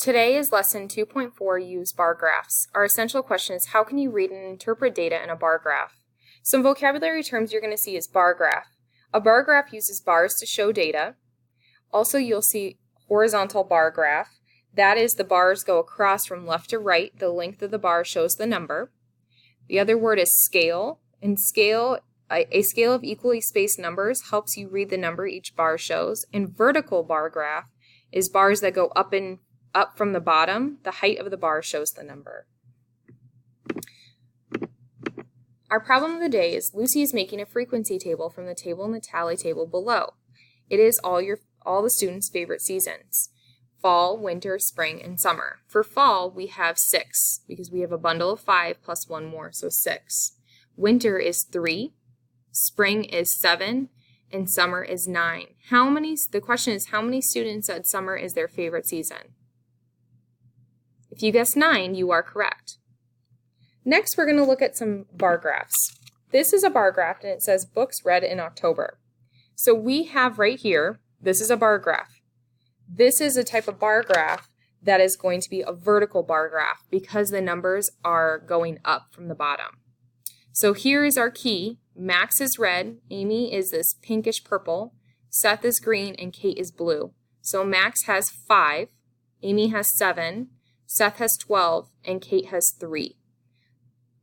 Today is lesson 2.4, use bar graphs. Our essential question is, how can you read and interpret data in a bar graph? Some vocabulary terms you're going to see is bar graph. A bar graph uses bars to show data. Also, you'll see horizontal bar graph. That is, the bars go across from left to right. The length of the bar shows the number. The other word is scale. In scale, a scale of equally spaced numbers helps you read the number each bar shows. And vertical bar graph is bars that go up from the bottom. The height of the bar shows the number. Our problem of the day is Lucy is making a frequency table from the table in the tally table below. It is all the students' favorite seasons: fall, winter, spring, and summer. For fall, we have 6 because we have a bundle of 5 plus 1 more, so 6. Winter is 3, spring is 7, and summer is 9. The question is, how many students said summer is their favorite season? If you guessed 9, you are correct. Next, we're going to look at some bar graphs. This is a bar graph, and it says books read in October. So we have right here, this is a bar graph. This is a type of bar graph that is going to be a vertical bar graph because the numbers are going up from the bottom. So here is our key. Max is red, Amy is this pinkish purple, Seth is green, and Kate is blue. So Max has 5, Amy has 7, Seth has 12, and Kate has 3.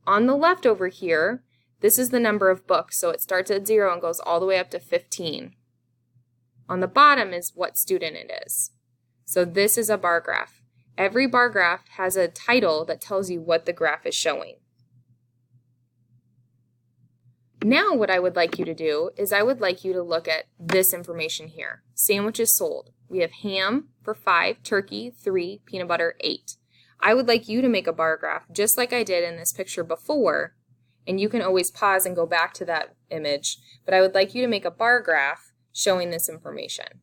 On the left over here, this is the number of books, so it starts at 0 and goes all the way up to 15. On the bottom is what student it is. So this is a bar graph. Every bar graph has a title that tells you what the graph is showing. Now what I would like you to do is I would like you to look at this information here. Sandwiches sold. We have ham for 5, turkey 3, peanut butter 8. I would like you to make a bar graph just like I did in this picture before, and you can always pause and go back to that image, but I would like you to make a bar graph showing this information.